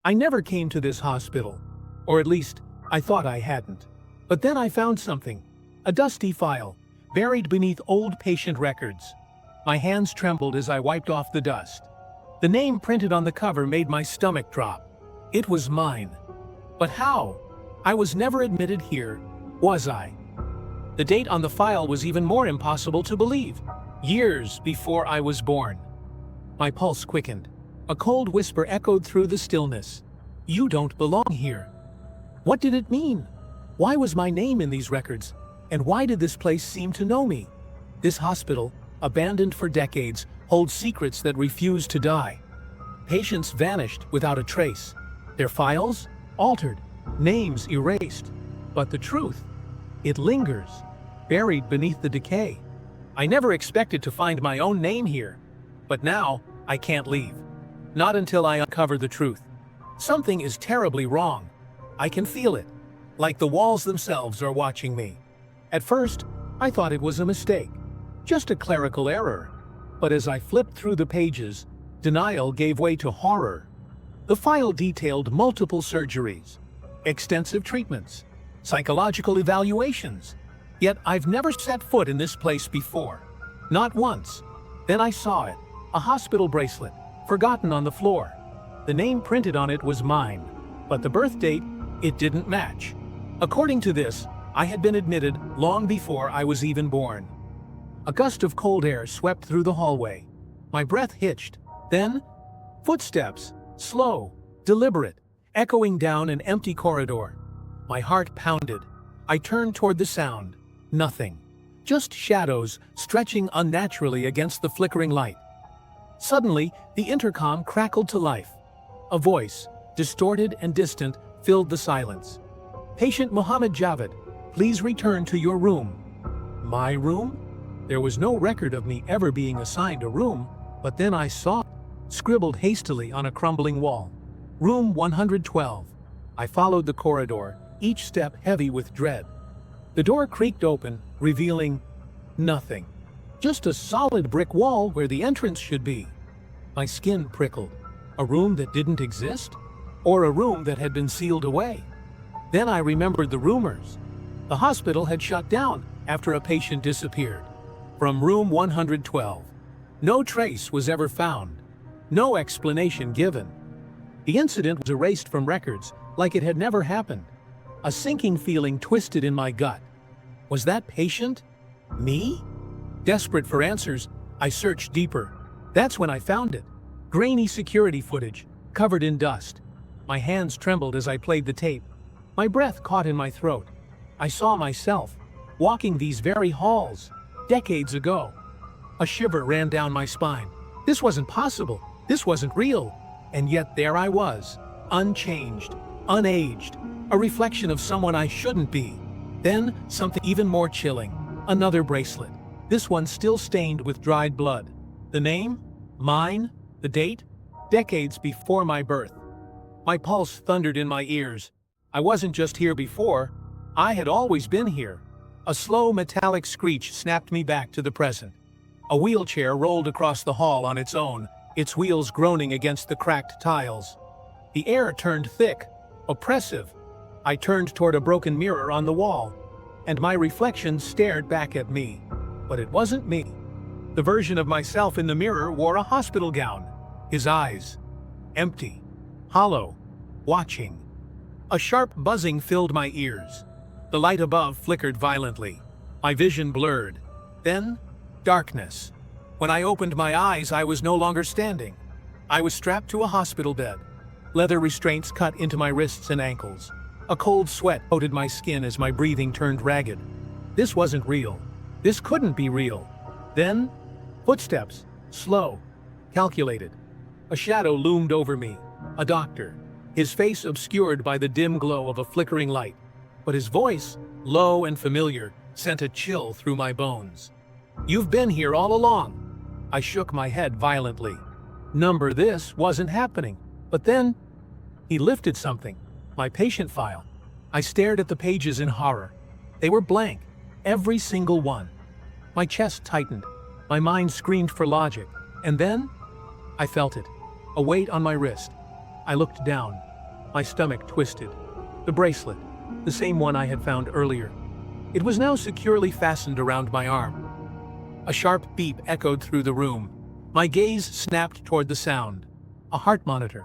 I never came to this hospital. Or at least, I thought I hadn't. But then I found something. A dusty file, buried beneath old patient records. My hands trembled as I wiped off the dust. The name printed on the cover made my stomach drop. It was mine. But how? I was never admitted here, was I? The date on the file was even more impossible to believe. Years before I was born. My pulse quickened. A cold whisper echoed through the stillness. You don't belong here. What did it mean? Why was my name in these records? And why did this place seem to know me? This hospital, abandoned for decades, holds secrets that refuse to die. Patients vanished without a trace. Their files altered, names erased. But the truth, it lingers, buried beneath the decay. I never expected to find my own name here. But now, I can't leave. Not until I uncover the truth. Something is terribly wrong. I can feel it, like the walls themselves are watching me. At first, I thought it was a mistake, just a clerical error. But as I flipped through the pages, denial gave way to horror. The file detailed multiple surgeries, extensive treatments, psychological evaluations. Yet I've never set foot in this place before. Not once. Then I saw it, a hospital bracelet, forgotten on the floor. The name printed on it was mine, but the birth date, it didn't match. According to this, I had been admitted long before I was even born. A gust of cold air swept through the hallway. My breath hitched. Then, footsteps, slow, deliberate, echoing down an empty corridor. My heart pounded. I turned toward the sound. Nothing. Just shadows stretching unnaturally against the flickering light. Suddenly, the intercom crackled to life. A voice, distorted and distant, filled the silence. Patient Mohammed Javed, please return to your room. My room? There was no record of me ever being assigned a room, but then I saw, scribbled hastily on a crumbling wall. Room 112. I followed the corridor, each step heavy with dread. The door creaked open, revealing nothing. Just a solid brick wall where the entrance should be. My skin prickled. A room that didn't exist? Or a room that had been sealed away? Then I remembered the rumors. The hospital had shut down after a patient disappeared. From room 112. No trace was ever found. No explanation given. The incident was erased from records like it had never happened. A sinking feeling twisted in my gut. Was that patient me? Desperate for answers, I searched deeper. That's when I found it. Grainy security footage, covered in dust. My hands trembled as I played the tape. My breath caught in my throat. I saw myself, walking these very halls, decades ago. A shiver ran down my spine. This wasn't possible. This wasn't real. And yet there I was, unchanged, unaged, a reflection of someone I shouldn't be. Then, something even more chilling. Another bracelet. This one still stained with dried blood. The name? Mine? The date? Decades before my birth. My pulse thundered in my ears. I wasn't just here before. I had always been here. A slow metallic screech snapped me back to the present. A wheelchair rolled across the hall on its own, its wheels groaning against the cracked tiles. The air turned thick, oppressive. I turned toward a broken mirror on the wall, and my reflection stared back at me. But it wasn't me. The version of myself in the mirror wore a hospital gown. His eyes, empty, hollow, watching. A sharp buzzing filled my ears. The light above flickered violently. My vision blurred. Then, darkness. When I opened my eyes, I was no longer standing. I was strapped to a hospital bed. Leather restraints cut into my wrists and ankles. A cold sweat coated my skin as my breathing turned ragged. This wasn't real. This couldn't be real. Then, footsteps, slow, calculated. A shadow loomed over me, a doctor, his face obscured by the dim glow of a flickering light. But his voice, low and familiar, sent a chill through my bones. You've been here all along. I shook my head violently. Number this wasn't happening. But then, he lifted something, my patient file. I stared at the pages in horror. They were blank, every single one. My chest tightened. My mind screamed for logic. And then, I felt it, a weight on my wrist. I looked down. My stomach twisted. The bracelet, the same one I had found earlier. It was now securely fastened around my arm. A sharp beep echoed through the room. My gaze snapped toward the sound. A heart monitor.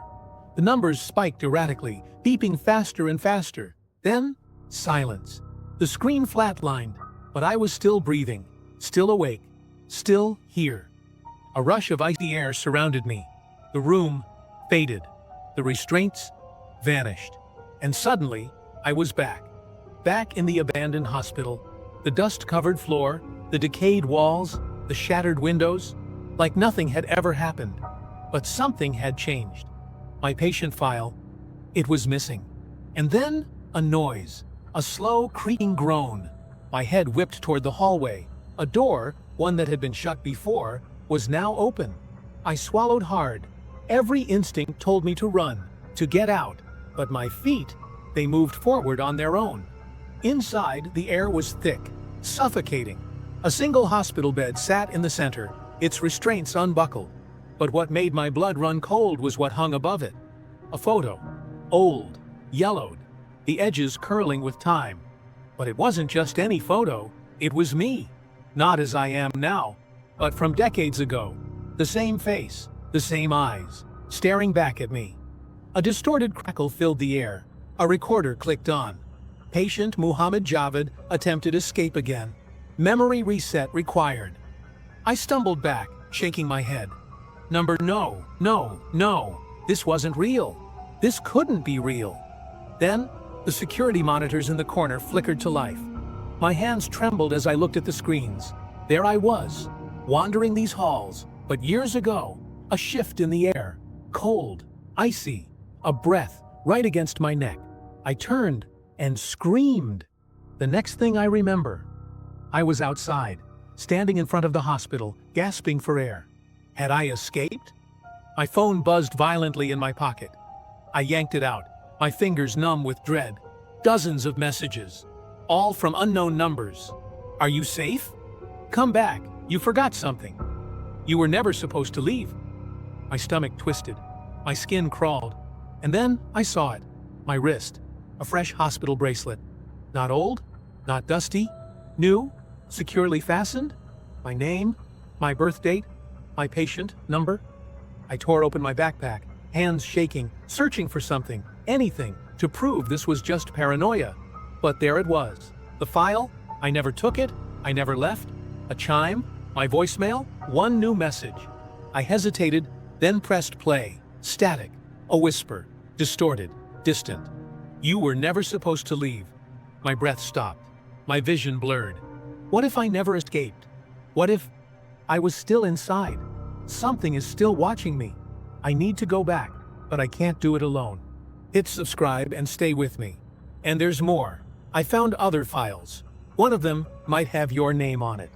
The numbers spiked erratically, beeping faster and faster. Then, silence. The screen flatlined, but I was still breathing, still awake, still here. A rush of icy air surrounded me. The room faded. The restraints vanished. And suddenly, I was back. Back in the abandoned hospital. The dust-covered floor, the decayed walls, the shattered windows, like nothing had ever happened. But something had changed. My patient file, it was missing. And then, a noise. A slow, creaking groan. My head whipped toward the hallway. A door, one that had been shut before, was now open. I swallowed hard. Every instinct told me to run, to get out. But my feet, they moved forward on their own. Inside, the air was thick, suffocating. A single hospital bed sat in the center, its restraints unbuckled. But what made my blood run cold was what hung above it. A photo. Old, yellowed, the edges curling with time. But it wasn't just any photo, it was me. Not as I am now, but from decades ago. The same face, the same eyes, staring back at me. A distorted crackle filled the air. A recorder clicked on. Patient Muhammad Javed attempted escape again. Memory reset required. I stumbled back, shaking my head. No. This wasn't real. This couldn't be real. Then, the security monitors in the corner flickered to life. My hands trembled as I looked at the screens. There I was, wandering these halls, but years ago, a shift in the air. Cold, icy, a breath right against my neck. I turned and screamed. The next thing I remember, I was outside, standing in front of the hospital, gasping for air. Had I escaped? My phone buzzed violently in my pocket. I yanked it out, my fingers numb with dread. Dozens of messages, all from unknown numbers. Are you safe? Come back, you forgot something. You were never supposed to leave. My stomach twisted, my skin crawled, and then I saw it. My wrist, a fresh hospital bracelet. Not old, not dusty, new, securely fastened. My name, my birth date, my patient number. I tore open my backpack, hands shaking, searching for something, anything, to prove this was just paranoia. But there it was. The file, I never took it, I never left. A chime, my voicemail, one new message. I hesitated, then pressed play. Static, a whisper, distorted, distant. You were never supposed to leave. My breath stopped. My vision blurred. What if I never escaped? What if I was still inside? Something is still watching me. I need to go back, but I can't do it alone. Hit subscribe and stay with me. And there's more. I found other files. One of them might have your name on it.